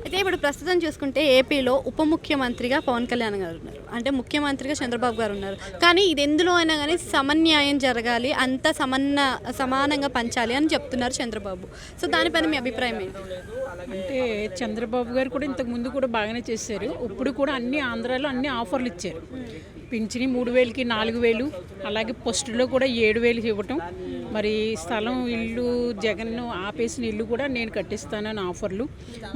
అయితే ఇప్పుడు ప్రస్తుతం చూసుకుంటే ఏపీలో ఉప ముఖ్యమంత్రిగా పవన్ కళ్యాణ్ గారు ఉన్నారు. అంటే ముఖ్యమంత్రిగా చంద్రబాబు గారు ఉన్నారు. కానీ ఇది ఎందులో అయినా కానీ సమన్యాయం జరగాలి, అంత సమానంగా పంచాలి అని చెప్తున్నారు చంద్రబాబు. సో దానిపైన మీ అభిప్రాయం ఏంటి? అంటే చంద్రబాబు గారు కూడా ఇంతకు ముందు కూడా బాగానే చేశారు. ఇప్పుడు కూడా అన్ని ఆంధ్రాలో అన్ని ఆఫర్లు ఇచ్చారు. పింఛని 3,000కి 4,000, అలాగే పోస్టులో కూడా 7,000 ఇవ్వటం. మరి స్థలం ఇల్లు జగన్ ఆపేసిన ఇల్లు కూడా నేను కట్టిస్తానని ఆఫర్లు.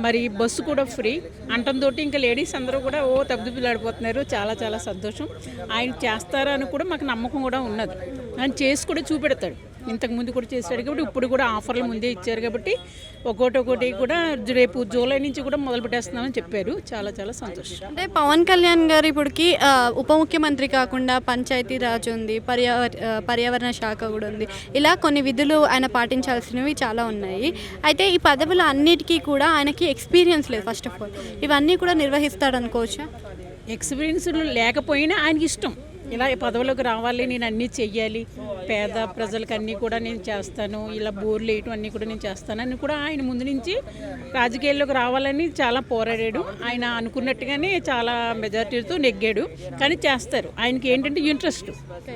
మరి బస్సు కూడా ఫ్రీ అంటంతో ఇంకా లేడీస్ అందరూ కూడా తబ్దుపిల్లాడిపోతున్నారు. చాలా చాలా సంతోషం. ఆయన చేస్తారని కూడా మాకు నమ్మకం కూడా ఉన్నది. ఆయన చేసి కూడా చూపెడతాడు. ఇంతకుముందు కూడా చేశాడు కాబట్టి ఇప్పుడు కూడా ఆఫర్లు ముందే ఇచ్చారు కాబట్టి ఒక్కొక్కటి కూడా రేపు జూలై నుంచి కూడా మొదలు పెట్టేస్తున్నామని చెప్పారు. చాలా చాలా సంతోషం. అంటే పవన్ కళ్యాణ్ గారు ఇప్పటికి ఉప ముఖ్యమంత్రి కాకుండా పంచాయతీ రాజ్ ఉంది, పర్యావరణ శాఖ కూడా ఉంది. ఇలా కొన్ని విధులు ఆయన పాటించాల్సినవి చాలా ఉన్నాయి. అయితే ఈ పదవులు అన్నిటికీ కూడా ఆయనకి ఎక్స్పీరియన్స్ లేదు. ఫస్ట్ ఆఫ్ ఆల్ ఇవన్నీ కూడా నిర్వహిస్తాడు అనుకోవచ్చా? ఎక్స్పీరియన్స్ లేకపోయినా ఆయనకి ఇష్టం. ఇలా పదవులకు రావాలి, నేను అన్నీ చెయ్యాలి, పేద ప్రజలకు అన్నీ కూడా నేను చేస్తాను, ఇలా బోర్లు వేయటం అన్నీ కూడా నేను చేస్తానని కూడా ఆయన ముందు నుంచి రాజకీయాల్లోకి రావాలని చాలా పోరాడాడు. ఆయన అనుకున్నట్టుగానే చాలా మెజార్టీతో నెగ్గాడు. కానీ చేస్తారు. ఆయనకి ఏంటంటే ఇంట్రెస్ట్,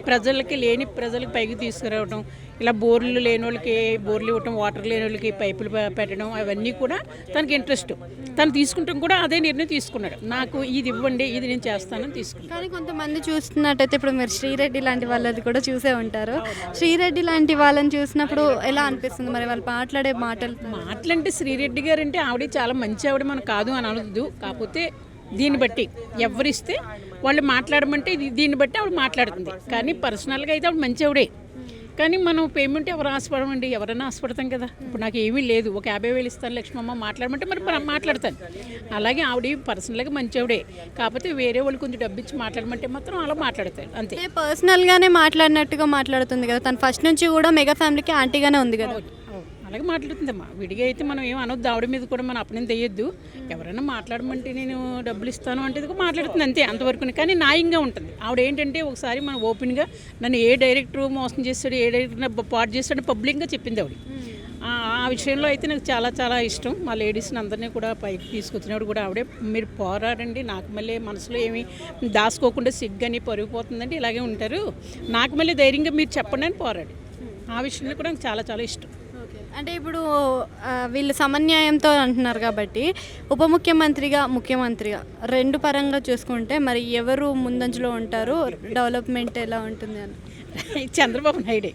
ప్రజలకు పైకి తీసుకురావడం, ఇలా బోర్లు లేని వాళ్ళకి బోర్లు ఇవ్వటం, వాటర్ లేని వాళ్ళకి పైపులు పెట్టడం, అవన్నీ కూడా తనకి ఇంట్రెస్ట్. తను తీసుకుంటాం కూడా అదే నిర్ణయం తీసుకున్నాడు. నాకు ఇది ఇవ్వండి, ఇది నేను చేస్తానని తీసుకున్నాను. కానీ కొంతమంది చూస్తున్నట్టయితే ఇప్పుడు మీరు శ్రీరెడ్డి లాంటి వాళ్ళది కూడా చూసే ఉంటారు. శ్రీరెడ్డి లాంటి వాళ్ళని చూసినప్పుడు ఎలా అనిపిస్తుంది మరి వాళ్ళు మాట్లాడే మాటలంటే? శ్రీరెడ్డి గారు అంటే ఆవిడ చాలా మంచి ఆవిడ, మనం కాదు అని అనదు. కాకపోతే దీన్ని బట్టి ఎవరిస్తే వాళ్ళు మాట్లాడమంటే దీన్ని బట్టి ఆవిడ మాట్లాడుతుంది. కానీ పర్సనల్గా అయితే ఆవిడ మంచి ఆవిడే. కానీ మనం పేమెంట్ ఎవరు ఆశపడమండి? ఎవరైనా ఆశపడతాం కదా. ఇప్పుడు నాకు ఏమీ లేదు, ఒక 50,000 ఇస్తాను లక్ష్మమ్మ మాట్లాడమంటే మరి మాట్లాడతాను. అలాగే ఆవిడ పర్సనల్గా మంచి ఆవిడే. కాకపోతే వేరే వాళ్ళు కొంచెం డబ్బు ఇచ్చి మాట్లాడమంటే మాత్రం అలా మాట్లాడతారు అంతే. పర్సనల్గానే మాట్లాడినట్టుగా మాట్లాడుతుంది కదా. తను ఫస్ట్ నుంచి కూడా మెగా ఫ్యామిలీకి ఆంటీగానే ఉంది కదా. అలాగే మాట్లాడుతుందమ్మా. విడిగా అయితే మనం ఏం అనొద్దు. ఆవిడ మీద కూడా మనం అప్పుడేం తెయ్యొద్దు. ఎవరైనా మాట్లాడమంటే నేను డబ్బులు ఇస్తాను అంటే మాట్లాడుతుంది అంతే, అంతవరకు. కానీ న్యాయంగా ఉంటుంది. ఆవిడ ఏంటంటే ఒకసారి మనం ఓపెన్గా నన్ను ఏ డైరెక్టర్ మోసం చేస్తాడు, ఏ డైరెక్టర్ పాటు చేస్తాడు పబ్లిక్గా చెప్పింది ఆవిడ. ఆ విషయంలో అయితే నాకు చాలా చాలా ఇష్టం. మా లేడీస్ని అందరినీ కూడా పైకి తీసుకొచ్చినప్పుడు కూడా ఆవిడే మీరు పోరాడండి, నాకు మళ్ళీ మనసులో ఏమి దాచుకోకుండా సిగ్గని పరుగుపోతుందంటే ఇలాగే ఉంటారు, నాకు మళ్ళీ ధైర్యంగా మీరు చెప్పండి అని పోరాడు. ఆ విషయంలో కూడా నాకు చాలా చాలా ఇష్టం. అంటే ఇప్పుడు వీళ్ళు సమన్యాయంతో అంటున్నారు కాబట్టి ముఖ్యమంత్రిగా రెండు పరంగా చూసుకుంటే మరి ఎవరు ముందంజలో ఉంటారు, డెవలప్మెంట్ ఎలా ఉంటుంది అని? చంద్రబాబు నాయుడే.